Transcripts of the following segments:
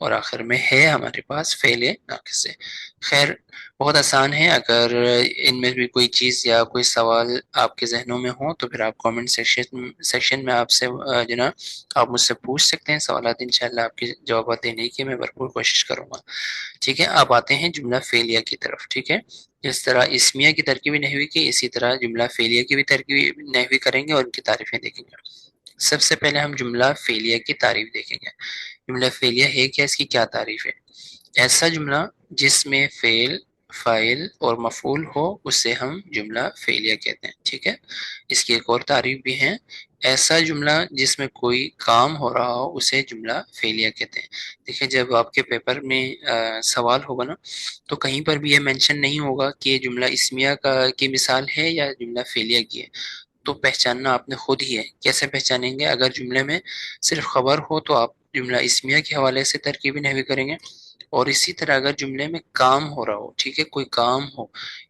اور آخر میں ہے ہمارے پاس فعل ناقص ہے۔ خیر بہت آسان ہے، اگر ان میں بھی کوئی چیز یا کوئی سوال آپ کے ذہنوں میں ہو تو پھر آپ کامنٹ سیکشن میں آپ سے جو نا آپ مجھ سے پوچھ سکتے ہیں سوالات، انشاءاللہ آپ کے جوابات دینے کی میں بھرپور کوشش کروں گا۔ ٹھیک ہے، اب آتے ہیں جملہ فعلیہ کی طرف۔ ٹھیک ہے، جس طرح اسمیہ کی ترکیبی نحوی کی، اسی طرح جملہ فعلیہ کی بھی ترکیبی نحوی کریں گے اور ان کی تعریفیں دیکھیں گے۔ سب سے پہلے ہم جملہ فعلیہ کی تعریف دیکھیں گے۔ جملہ فعلیہ ہے کیا، اس کی کیا تعریف ہے؟ ایسا جملہ جس میں فعل، فاعل اور مفعول ہو اسے ہم جملہ فعلیہ کہتے ہیں۔ ٹھیک ہے، اس کی ایک اور تعریف بھی ہے، ایسا جملہ جس میں کوئی کام ہو رہا ہو اسے جملہ فعلیہ کہتے ہیں۔ دیکھیں جب آپ کے پیپر میں سوال ہوگا نا تو کہیں پر بھی یہ مینشن نہیں ہوگا کہ یہ جملہ اسمیہ کی مثال ہے یا جملہ فعلیہ کی ہے، تو پہچاننا آپ نے خود ہی ہے۔ کیسے پہچانیں گے؟ اگر جملے میں صرف خبر ہو تو آپ جملہ اسمیہ کے حوالے سے ترکیبی نحوی کریں گے، اور اسی طرح اگر جملے میں کام ہو رہا ہو، ٹھیک ہے، کوئی کام ہو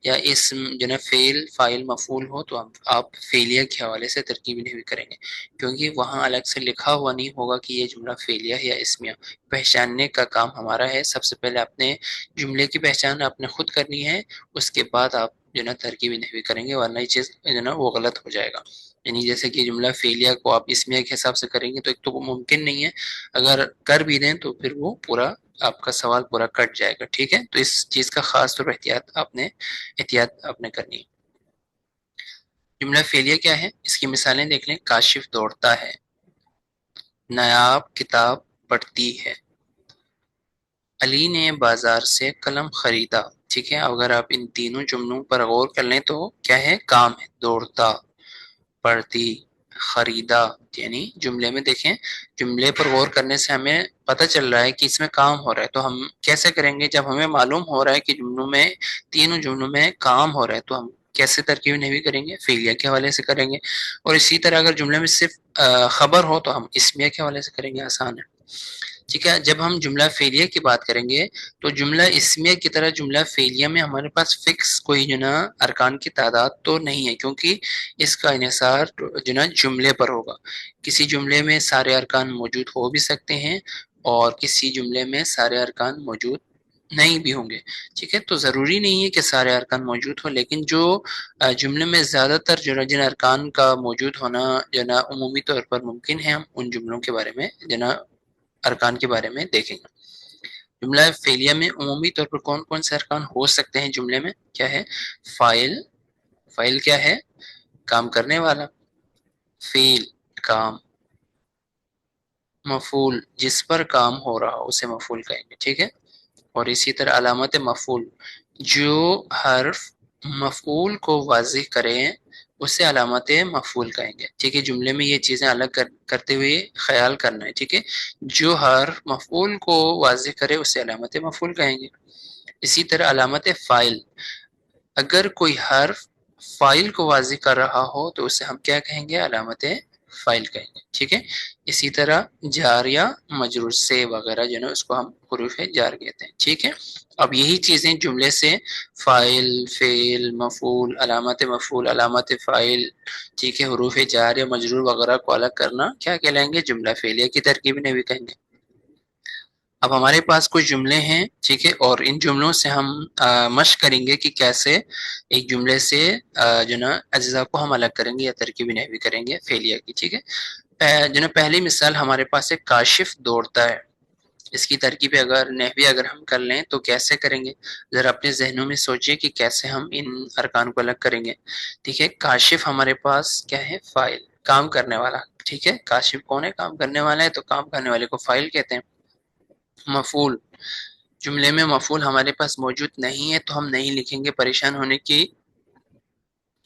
یا اسم جو نا فعل، فاعل، مفعول ہو تو آپ فعلیہ کے حوالے سے ترکیبی نحوی کریں گے، کیونکہ وہاں الگ سے لکھا ہوا نہیں ہوگا کہ یہ جملہ فعلیہ ہے یا اسمیہ۔ پہچاننے کا کام ہمارا ہے، سب سے پہلے اپنے جملے کی پہچان آپ نے خود کرنی ہے، اس کے بعد آپ جو نا ترکیبی نحوی کریں گے، ورنہ یہ چیز جو نا وہ غلط ہو جائے گا۔ یعنی جیسے کہ جملہ فعلیہ کو آپ اسمیہ کے حساب سے کریں گے تو ایک تو وہ ممکن نہیں ہے، اگر کر بھی دیں تو پھر وہ پورا آپ کا سوال پورا کٹ جائے گا۔ ٹھیک ہے، تو اس چیز کا خاص طور پر احتیاط آپ نے کرنی ہے۔ جملہ فعلیہ کیا ہے، اس کی مثالیں دیکھ لیں۔ کاشف دوڑتا ہے، نایاب کتاب پڑھتی ہے، علی نے بازار سے قلم خریدا۔ ٹھیک ہے، اگر آپ ان تینوں جملوں پر غور کر لیں تو کیا ہے، کام ہے، دوڑتا، پڑھتی، خریدا، یعنی جملے میں دیکھیں، جملے پر غور کرنے سے ہمیں پتہ چل رہا ہے کہ اس میں کام ہو رہا ہے۔ تو ہم کیسے کریں گے؟ جب ہمیں معلوم ہو رہا ہے کہ تینوں جملوں میں کام ہو رہا ہے تو ہم کیسے ترکیب نحوی کریں گے؟ فعلیہ کے حوالے سے کریں گے۔ اور اسی طرح اگر جملے میں صرف خبر ہو تو ہم اسمیہ کے حوالے سے کریں گے، آسان ہے۔ ٹھیک ہے، جب ہم جملہ فعلیہ کی بات کریں گے تو جملہ اسمیہ کی طرح جملہ فعلیہ میں ہمارے پاس فکس کوئی جو نا ارکان کی تعداد تو نہیں ہے، کیونکہ اس کا انحصار جو نا جملے پر ہوگا۔ کسی جملے میں سارے ارکان موجود ہو بھی سکتے ہیں اور کسی جملے میں سارے ارکان موجود نہیں بھی ہوں گے۔ ٹھیک ہے، تو ضروری نہیں ہے کہ سارے ارکان موجود ہوں، لیکن جو جملے میں زیادہ تر جو جن ارکان کا موجود ہونا جو نا عمومی طور پر ممکن ہے، ہم ان جملوں کے بارے میں جو نا ارکان کے بارے میں دیکھیں گے۔ جملہ فعلیہ میں عمومی طور پر کون کون سے ارکان ہو سکتے ہیں جملے میں؟ کیا ہے، فاعل، فاعل کیا ہے، کام کرنے والا، فعل، کام، مفعول، جس پر کام ہو رہا ہو اسے مفعول کہیں گے۔ ٹھیک ہے، اور اسی طرح علامت مفعول، جو حرف مفعول کو واضح کریں اسے علامت مفعول کہیں گے۔ ٹھیک ہے، جملے میں یہ چیزیں الگ کرتے ہوئے خیال کرنا ہے۔ ٹھیک ہے، جو حرف مفعول کو واضح کرے اسے علامت مفعول کہیں گے۔ اسی طرح علامت فاعل، اگر کوئی حرف فاعل کو واضح کر رہا ہو تو اسے ہم کیا کہیں گے؟ علامت فاعل کہیں گے۔ ٹھیک ہے، اسی طرح جار یا مجرور سے وغیرہ جو ہے اس کو ہم حروف جار کہتے ہیں۔ ٹھیک ہے، اب یہی چیزیں جملے سے فاعل، فعل، مفعول، علامت مفعول، علامت فاعل، ٹھیک ہے، حروف جار یا مجرور وغیرہ کو الگ کرنا کیا کہلائیں گے؟ جملہ فعلیہ کی ترکیب نحوی کہیں گے۔ اب ہمارے پاس کچھ جملے ہیں، ٹھیک ہے، اور ان جملوں سے ہم مشق کریں گے کہ کیسے ایک جملے سے جو نا اجزاء کو ہم الگ کریں گے یا ترکیب نحوی کریں گے فعلیہ کی۔ ٹھیک ہے، جو نا پہلی مثال ہمارے پاس ہے، کاشف دوڑتا ہے۔ اس کی ترکیب نحوی اگر ہم کر لیں تو کیسے کریں گے؟ ذرا اپنے ذہنوں میں سوچئے کہ کیسے ہم ان ارکان کو الگ کریں گے۔ ٹھیک ہے، کاشف ہمارے پاس کیا ہے؟ فاعل، کام کرنے والا۔ ٹھیک ہے، کاشف کون ہے؟ کام کرنے والا ہے، تو کام کرنے والے کو فاعل کہتے ہیں۔ مفعول، جملے میں مفعول ہمارے پاس موجود نہیں ہے تو ہم نہیں لکھیں گے، پریشان ہونے کی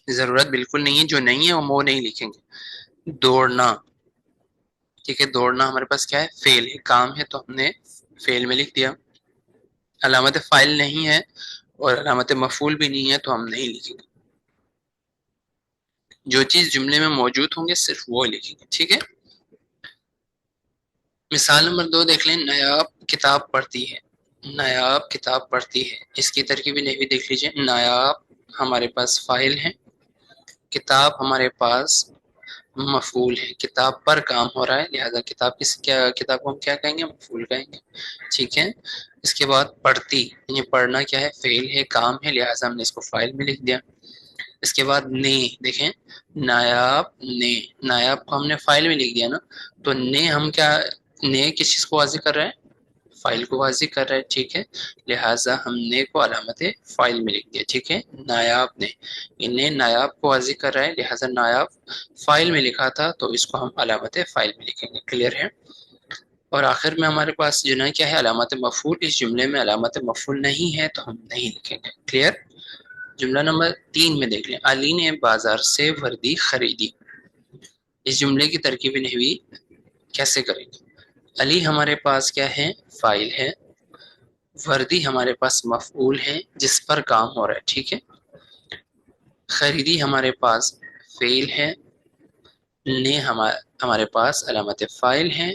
ضرورت بالکل نہیں ہے، جو نہیں ہے وہ نہیں لکھیں گے۔ دوڑنا، ٹھیک ہے، دوڑنا ہمارے پاس کیا ہے؟ فعل ہے، کام ہے، تو ہم نے فعل میں لکھ دیا۔ علامت فاعل نہیں ہے اور علامت مفعول بھی نہیں ہے تو ہم نہیں لکھیں گے، جو چیز جملے میں موجود ہوں گے صرف وہ لکھیں گے۔ ٹھیک ہے، مثال نمبر 2 دیکھ لیں، نایاب کتاب پڑھتی ہے، نایاب کتاب پڑھتی ہے، اس کی ترکیبی نحوی دیکھ لیجئے۔ نایاب ہمارے پاس فاعل ہے، کتاب ہمارے پاس مفعول ہے، کتاب پر کام ہو رہا ہے لہذا کتاب کو ہم کیا کہیں گے؟ مفعول کہیں گے، ٹھیک ہے۔ اس کے بعد پڑھتی، یعنی پڑھنا کیا ہے؟ فعل ہے، کام ہے، لہذا ہم نے اس کو فاعل میں لکھ دیا۔ اس کے بعد نے، دیکھیں نایاب نے، نایاب کو ہم نے فائل میں لکھ دیا نا، تو نے ہم کیا، نے کس چیز کو واضح کر رہا ہے؟ فائل کو واضح کر رہا ہے، ٹھیک ہے، لہٰذا ہم نے کو علامت فائل میں لکھ دیا، ٹھیک ہے۔ نایاب نے، انہیں نایاب کو واضح کر رہا ہے لہٰذا نایاب فائل میں لکھا تھا تو اس کو ہم علامت فائل میں لکھیں گے، کلیئر ہے۔ اور آخر میں ہمارے پاس جو ہے کیا ہے؟ علامت مفعول۔ اس جملے میں علامت مفعول نہیں ہے تو ہم نہیں لکھیں گے، کلیئر۔ جملہ نمبر 3 میں دیکھ لیں، علی نے بازار سے وردی خریدی۔ اس جملے کی ترکیب نحوی کیسے کریں گے؟ علی ہمارے پاس کیا ہے؟ فائل ہے، وردی ہمارے پاس مفعول ہے جس پر کام ہو رہا ہے، ٹھیک ہے۔ خریدی ہمارے پاس فعل ہے، نے ہمارے پاس علامت فاعل ہے،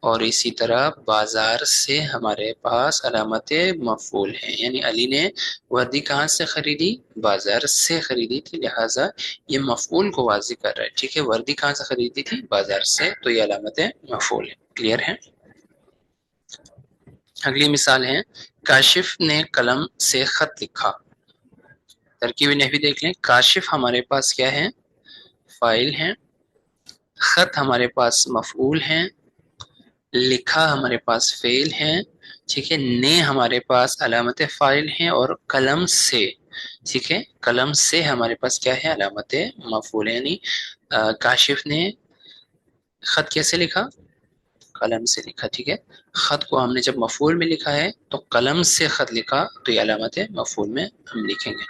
اور اسی طرح بازار سے ہمارے پاس علامت مفعول ہے، یعنی علی نے وردی کہاں سے خریدی؟ بازار سے خریدی تھی، لہٰذا یہ مفعول کو واضح کر رہا ہے، ٹھیک ہے۔ وردی کہاں سے خریدی تھی؟ بازار سے، تو یہ علامت مفعول ہے، کلیئر ہے۔ اگلی مثال ہے، کاشف نے قلم سے خط لکھا۔ ترکیب نحوی دیکھ لیں، کاشف ہمارے پاس کیا ہے؟ فاعل ہے، خط ہمارے پاس مفعول ہے، لکھا ہمارے پاس فعل ہے، ٹھیک ہے، نے ہمارے پاس علامت فاعل ہے، اور قلم سے، ٹھیک ہے، قلم سے ہمارے پاس کیا ہے؟ علامت مفعول ہے، یعنی کاشف نے خط کیسے لکھا؟ قلم سے لکھا، ٹھیک ہے۔ خط کو ہم نے جب مفعول میں لکھا ہے تو قلم سے خط لکھا تو یہ علامت مفعول میں ہم لکھیں گے۔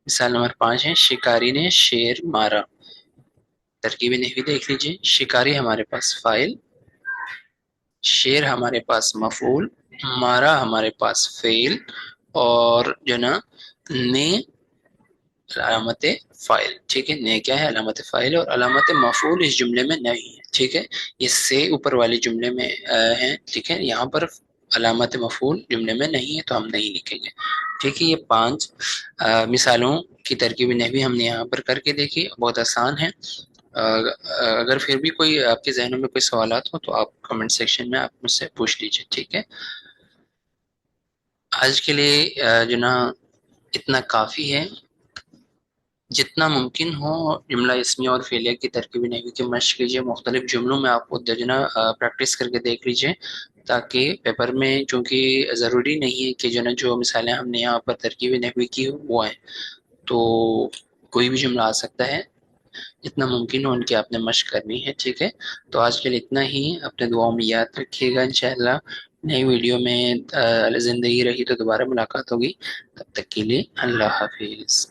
مثال نمبر 5 ہے، شکاری نے شیر مارا۔ ترکیب نحوی دیکھ لیجئے، شکاری ہمارے پاس فاعل، شیر ہمارے پاس مفعول، مارا ہمارے پاس فعل، اور جو نا نے علامت فاعل، ٹھیک ہے۔ نے کیا ہے؟ علامت فاعل، اور علامت مفعول اس جملے میں نہیں ہے، ٹھیک ہے۔ یہ سے اوپر والے جملے میں ہے، ٹھیک ہے، یہاں پر علامت مفعول جملے میں نہیں ہے تو ہم نہیں لکھیں گے، ٹھیک ہے۔ یہ 5 مثالوں کی ترکیب نحوی ہم نے یہاں پر کر کے دیکھی، بہت آسان ہے۔ اگر پھر بھی کوئی آپ کے ذہنوں میں کوئی سوالات ہو تو آپ کمنٹ سیکشن میں آپ مجھ سے پوچھ لیجیے، ٹھیک ہے۔ آج کے لیے جو نا اتنا کافی ہے، جتنا ممکن ہو جملہ اسمیہ اور فعلیہ کی ترکیب نحوی کی مشق کیجیے، مختلف جملوں میں آپ کو جو نا پریکٹس کر کے دیکھ لیجیے، تاکہ پیپر میں، چونکہ ضروری نہیں ہے کہ جو نا جو مثالیں ہم نے یہاں پر ترکیب نحوی کی وہ آئیں، تو کوئی بھی جملہ آ سکتا ہے، جتنا ممکن ہو ان کی آپ نے مشق کرنی ہے، ٹھیک ہے۔ تو آج کے لیے اتنا ہی، اپنے دعاؤں میں یاد رکھیے گا، انشاءاللہ نئی ویڈیو میں زندگی رہی تو دوبارہ ملاقات ہوگی، تب تک کے لیے اللہ حافظ۔